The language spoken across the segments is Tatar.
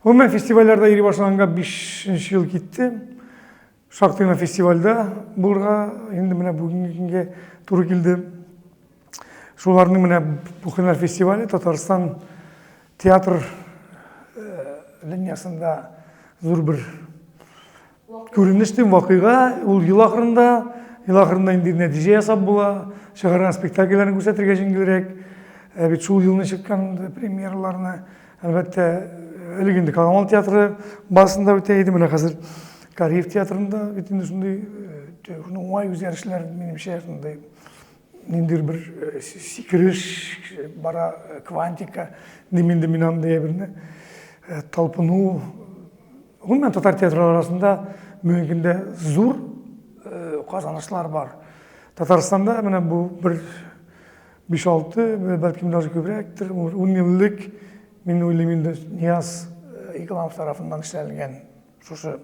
Мен фестивальдарда ири башланганга 5 жыл кетти. Шактыйна фестивальда булга енді менә бүгінгі күнге туры келді. Шуларның менә Бухенер фестивале Татарстан театр линиясында зур бер күренештен вакыйга. Ул ел ахырында инде нәтиҗә ясап була. Чыгарган спектакльләрне күрсәтергә җиңелрәк. Бит шул елны чыккан премьераларны әлбәттә элегенде Камал театры басында үтә иде. Менә хәзер Кариев театрында бит инде шундый уңай үзгәрешләр минемчә шундый ниндидер бер сикереш бара, квантика дименде минандай берне талпыну. Гомумән татар театры арасында мөмкиндә зур казанышлар бар. Татарстанда менә бу бер 5-6, бәлкем даже күбрәктер, 10 еллык мин уйлыйм инде Нияз Икламов тарафыннан эшләнгән шушы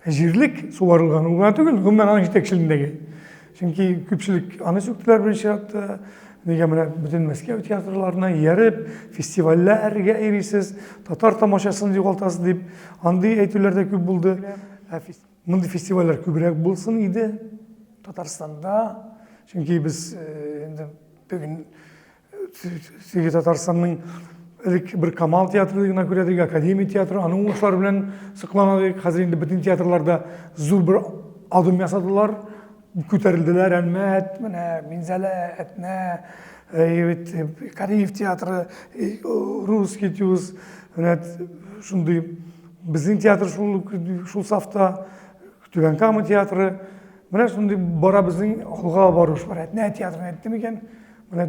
җирлек сугарылган уңай түгел, гомумән аның җитәкчелегендәге. Чөнки күпчелек аны сүктеләр беренче чиратта. Нигә менә бөтен Мәскәү театрларына ярып, фестивальләргә ирисез, татар тамашасын югалтасыз дип андый әйтүләр дә күп булды. Мондый фестивальләр күбрәк булсын иде Татарстанда. Чөнки без инде бүген Татарстанның bir Камал театрына күрәдек, Академия театры, аның уңышлары белән сыкланадык. Хәзер инде бөтен театрларда зур бер адым ясадылар, күтәрелделәр. Әлмәт, менә Минзәлә, Әтнә, Кариев театры, Русский театр, менә шундый безнең театр шул сафта, Түбән Кама театры, менә шундый бара безнең алга барыш бар. Әтнә театрын әйттем икән, менә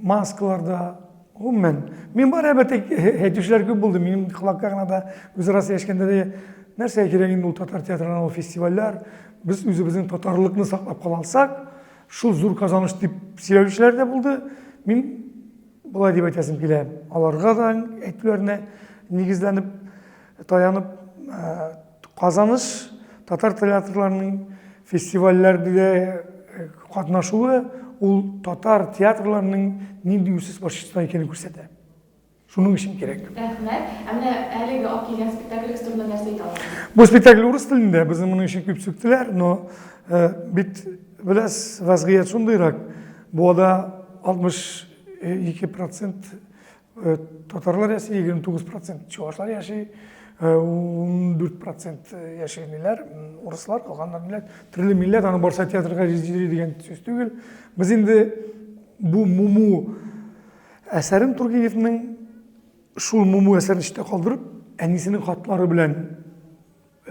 маскаларда. Гомумән, мин бар әлбәттә әйтүчеләр күп булды. Минем кылакка гына да үзара сөйләшкәндә дә нәрсә кирәк инде ул татар театрына, ул фестивальләр. Без үзебезнең татарлыкны саклап кала алсак, шул зур казаныш дип сөйләүчеләр дә булды. Мин булай дип әйтәсем килә. Аларга да әйтүләренә нигезләнеп, таянып, казаныш татар театрларының фестивальләрдә катнашуы ул татар театрларының нинди үсеш башчысына икәнен күрсәтә. Шуның өчен кирәк. Рәхмәт. Менә әлеге ак килгән спектакль турында нәрсә әйтә аласыз? Бу спектакль урыс телендә, безнең моның өчен күп сүктеләр, но бит беләс вазгыять шундыйрак. Буада 62% татарлар яши, 29% чуашлар яши, 14% яшәүчеләр, урыслар, калганнар милләт, төрле милләт аны барса театрга җире дигән сүз түгел. Без инде бу Муму әсәрен Тургеневның шул Муму әсәрен эчтә калдырып, әнисенең хатлары белән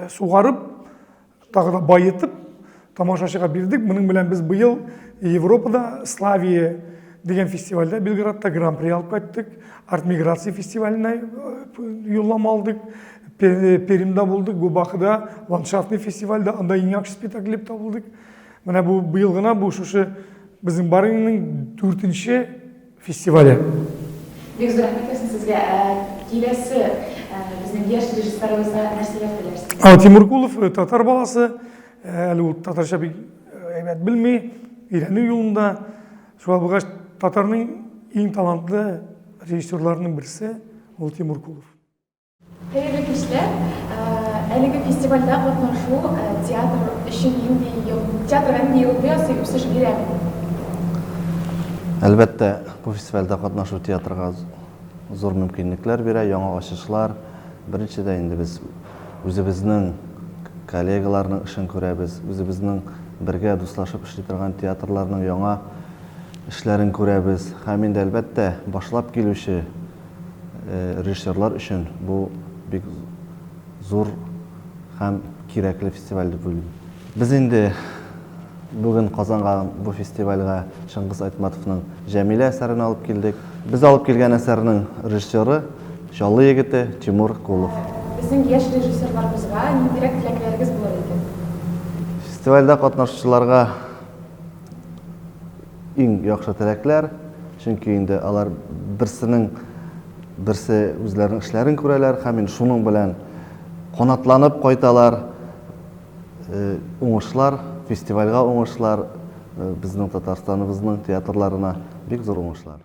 сугарып, тагы да байытып, тамашачыга бирдек. Моның белән без быел Европада Славия дигән фестивальдә Белградта гран-при алып кайттык. Арт-миграция фестиваленә юллама алдык. Перимдә булдык, Губахыда ландшафтный фестивальдә, анда иң яхшы спектакль дип табылдык. Менә бу быел гына бу шушы безнең барыңның 4нче фестивале. Бик зур рәхмәт сезгә. Киләсе безнең яшь режиссерыбызга нәрсәләр теләрсез? Тимур Кулов, татар баласы, әле ул татарча бик әйбәт белми, өйрәнү юлында. Шуңа булгач татарның иң талантлы режиссерларының берсе ул Тимур Кулов. Хәерле кичләр. Әлеге фестивальдә катнашу театр өчен театрга нинди үсеш бирәме? Әлбәттә, бу фестивальдә катнашу театрга зур мөмкинлекләр бирә, яңа ачышлар. Беренчедән инде без үзебезнең коллегаларның эшен күрәбез, үзебезнең бергә дуслашып эшли торган театрларның яңа эшләрен күрәбез. Һәм инде әлбәттә башлап килүче режиссерлар өчен бу бик зур һәм кирәкле фестиваль дип уйлыйм. Без инде бүген Казанга бу фестивальгә Шыңгыз Айтматовның Җәмилә әсәрен алып килдек. Без алып килгән әсәрнең режиссеры Чаллы егете Тимур Кулов. Безнең яшь режиссерларыбызга ниндирәк теләкләрегез булыр икән? Фестивальдә катнашучыларга иң яхшы теләкләр, чөнки инде алар берсе үзләренең эшләрен күрәләр һәм шуның белән канатланып кайталар. Уңышлар, фестивальгә уңышлар, безнең Татарстаныбызның театрларына бик зур уңышлар.